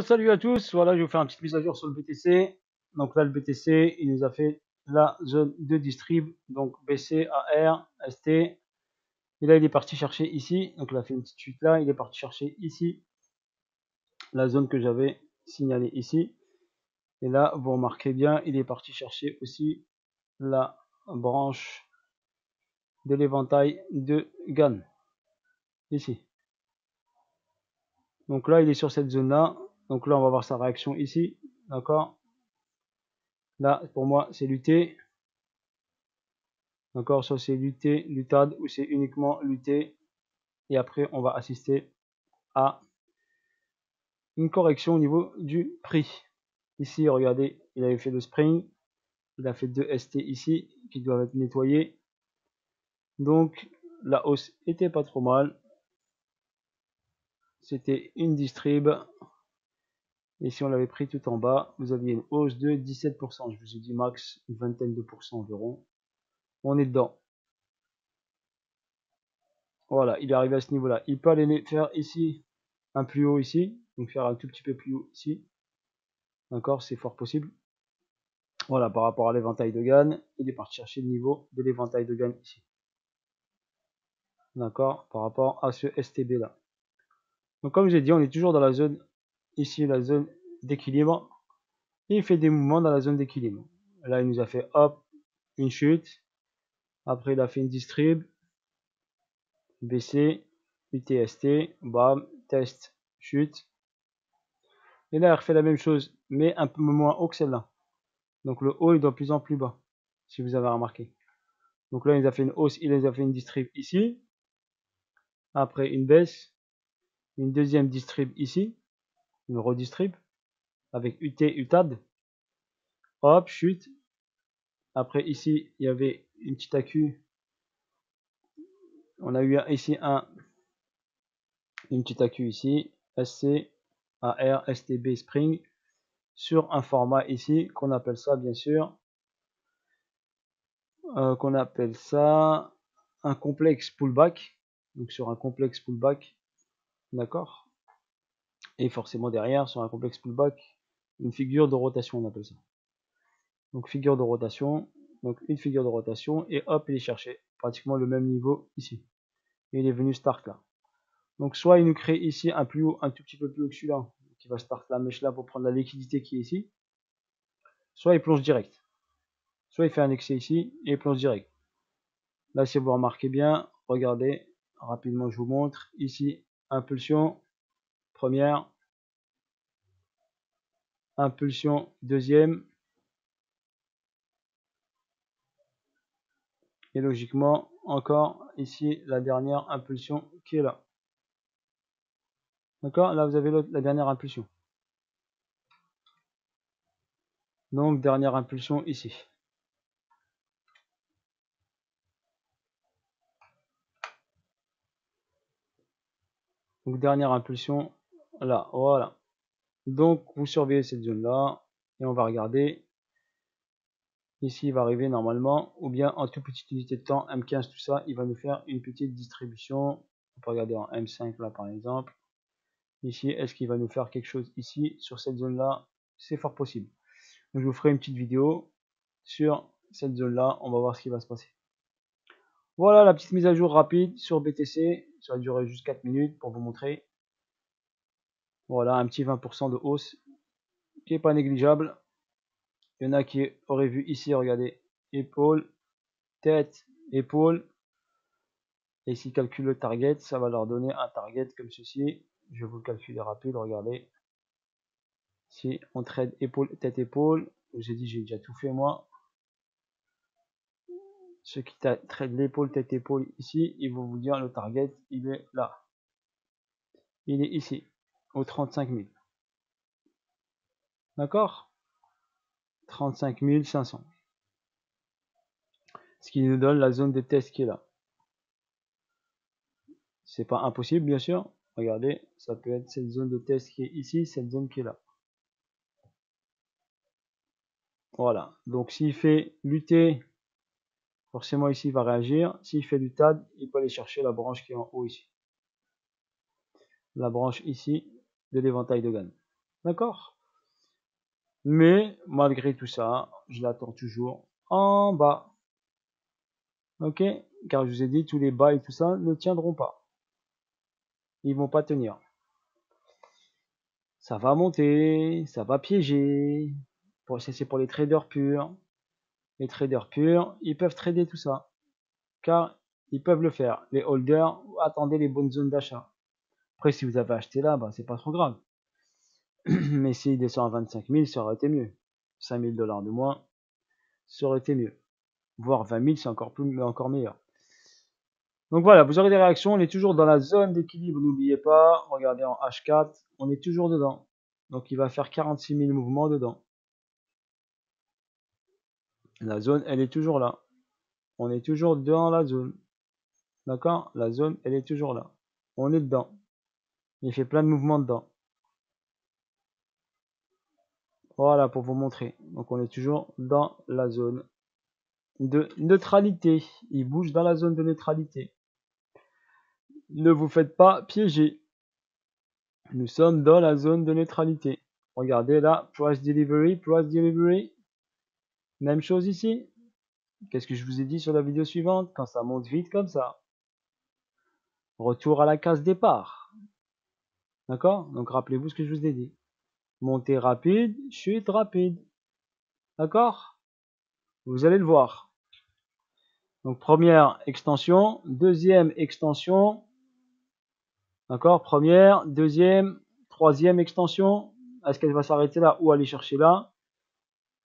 Salut à tous, voilà, je vais vous faire une petite mise à jour sur le BTC. Donc là, le BTC, il nous a fait la zone de distrib, donc BC, AR, ST. Et là, il est parti chercher ici, donc il a fait une petite chute là, il est parti chercher ici, la zone que j'avais signalée ici. Et là, vous remarquez bien, il est parti chercher aussi la branche de l'éventail de Gann, ici. Donc là, il est sur cette zone-là. Donc là, on va voir sa réaction ici, d'accord. Là, pour moi, c'est l'UT. D'accord, soit c'est lutter, lutade, ou c'est uniquement lutter. Et après, on va assister à une correction au niveau du prix. Ici, regardez, il avait fait le spring. Il a fait 2 ST ici qui doivent être nettoyés. Donc, la hausse était pas trop mal. C'était une distrib. Et si on l'avait pris tout en bas, vous aviez une hausse de 17%. Je vous ai dit max une vingtaine de pourcents environ. On est dedans. Voilà, il est arrivé à ce niveau-là. Il peut aller faire ici un plus haut ici. Donc faire un tout petit peu plus haut ici. D'accord, c'est fort possible. Voilà, par rapport à l'éventail de Gann, il est parti chercher le niveau de l'éventail de Gann ici. D'accord, par rapport à ce STB là. Donc comme j'ai dit, on est toujours dans la zone, ici la zone d'équilibre. Et il fait des mouvements dans la zone d'équilibre. Là, il nous a fait hop, une chute. Après, il a fait une distrib, BC, UTST, bam, test, chute. Et là, il refait la même chose, mais un peu moins haut que celle-là. Donc le haut, il doit de plus en plus bas, si vous avez remarqué. Donc là, il a fait une hausse, il a fait une distrib ici. Après, une baisse, une deuxième distrib ici, une redistrib, avec UT, UTAD. Hop, chute. Après, ici, il y avait une petite AQ. On a eu ici une petite AQ ici, SC, AR, STB, Spring, sur un format ici, qu'on appelle ça, bien sûr, qu'on appelle ça un complexe pullback. Donc sur un complexe pullback, d'accord. Et forcément derrière, sur un complexe pullback, une figure de rotation, on appelle ça. Donc figure de rotation, donc une figure de rotation, et hop, il est cherché pratiquement le même niveau ici. Et il est venu start là. Donc soit il nous crée ici un plus haut, un tout petit peu plus haut que celui-là, qui va start la mèche là pour prendre la liquidité qui est ici, soit il plonge direct. Soit il fait un excès ici et il plonge direct. Là, si vous remarquez bien, regardez, rapidement je vous montre, ici, impulsion, première, impulsion, deuxième, et logiquement, encore ici, la dernière impulsion qui est là. D'accord? Là, vous avez la dernière impulsion. Donc, dernière impulsion ici. Donc, dernière impulsion là. Voilà. Donc, vous surveillez cette zone-là. Et on va regarder. Ici, il va arriver normalement. Ou bien en toute petite unité de temps, M15, tout ça, il va nous faire une petite distribution. On peut regarder en M5 là, par exemple. Ici, est-ce qu'il va nous faire quelque chose ici, sur cette zone-là? C'est fort possible. Donc, je vous ferai une petite vidéo sur cette zone-là. On va voir ce qui va se passer. Voilà la petite mise à jour rapide sur BTC. Ça va durer juste 4 minutes pour vous montrer. Voilà, un petit 20% de hausse qui n'est pas négligeable. Il y en a qui auraient vu ici, regardez, épaule, tête, épaule. Et s'ils calculent le target, ça va leur donner un target comme ceci. Je vais vous le calculer rapide, regardez. Si on trade épaule, tête, épaule, j'ai dit j'ai déjà tout fait moi. Ceux qui trade l'épaule, tête, épaule ici, ils vont vous dire le target, il est là. Il est ici, au 35 000. D'accord? 35 500. Ce qui nous donne la zone de test qui est là. C'est pas impossible, bien sûr. Regardez, ça peut être cette zone de test qui est ici, cette zone qui est là. Voilà. Donc s'il fait lutter, forcément ici il va réagir. S'il fait du TAD, il peut aller chercher la branche qui est en haut ici. La branche ici de l'éventail de Gann. D'accord? Mais malgré tout ça, je l'attends toujours en bas. Ok? Car je vous ai dit, tous les bas et tout ça ne tiendront pas. Ils vont pas tenir. Ça va monter, ça va piéger. Ça, c'est pour les traders purs. Les traders purs, ils peuvent trader tout ça. Car ils peuvent le faire. Les holders, attendez les bonnes zones d'achat. Après, si vous avez acheté là, bah, c'est pas trop grave. Mais s'il descend à 25 000, ça aurait été mieux. 5 000 $ de moins, ça aurait été mieux. Voire 20 000, c'est encore meilleur. Donc voilà, vous aurez des réactions. On est toujours dans la zone d'équilibre, n'oubliez pas. Regardez en H4, on est toujours dedans. Donc il va faire 46 000 mouvements dedans. La zone, elle est toujours là. On est toujours dans la zone. D'accord? La zone, elle est toujours là. On est dedans. Il fait plein de mouvements dedans. Voilà pour vous montrer. Donc on est toujours dans la zone de neutralité. Il bouge dans la zone de neutralité. Ne vous faites pas piéger. Nous sommes dans la zone de neutralité. Regardez là, price delivery. Même chose ici. Qu'est-ce que je vous ai dit sur la vidéo suivante? Quand ça monte vite comme ça. Retour à la case départ. D'accord? Donc rappelez-vous ce que je vous ai dit. Montée rapide, chute rapide. D'accord? Vous allez le voir. Donc première extension, deuxième extension. D'accord? Première, deuxième, troisième extension. Est-ce qu'elle va s'arrêter là ou aller chercher là?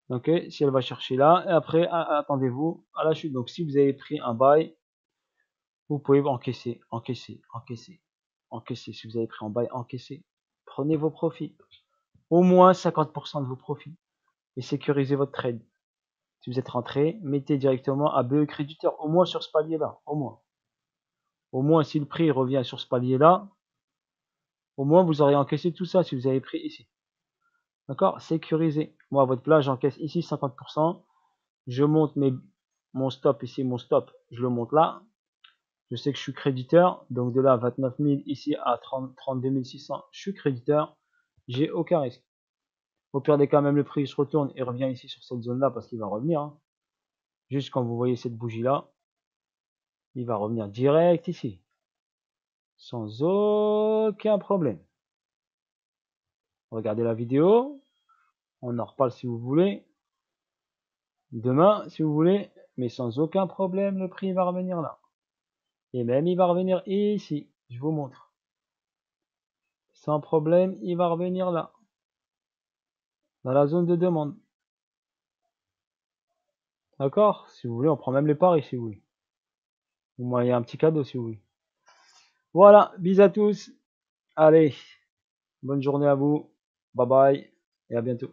Ok, si elle va chercher là, et après, attendez-vous à la chute. Donc si vous avez pris un buy, vous pouvez encaisser. Si vous avez pris un buy, encaissez. Prenez vos profits. Au moins 50% de vos profits. Et sécurisez votre trade. Si vous êtes rentré, mettez directement à BE créditeur, au moins sur ce palier-là, au moins. Au moins, si le prix revient sur ce palier-là, au moins vous aurez encaissé tout ça si vous avez pris ici. D'accord? Sécurisé. Moi, à votre place, j'encaisse ici 50%. Je monte mon stop ici, mon stop, je le monte là. Je sais que je suis créditeur. Donc de là à 29 000, ici à 32 600, je suis créditeur. J'ai aucun risque. Au pire des cas, même le prix il se retourne et revient ici sur cette zone-là parce qu'il va revenir. Hein. Juste quand vous voyez cette bougie-là, il va revenir direct ici. Sans aucun problème. Regardez la vidéo. On en reparle si vous voulez. Demain, si vous voulez. Mais sans aucun problème, le prix va revenir là. Et même, il va revenir ici. Je vous montre. Sans problème, il va revenir là. Dans la zone de demande. D'accord? Si vous voulez, on prend même les paris si vous voulez. Ou moi, il y a un petit cadeau si vous voulez. Voilà, bisous à tous. Allez, bonne journée à vous. Bye bye et à bientôt.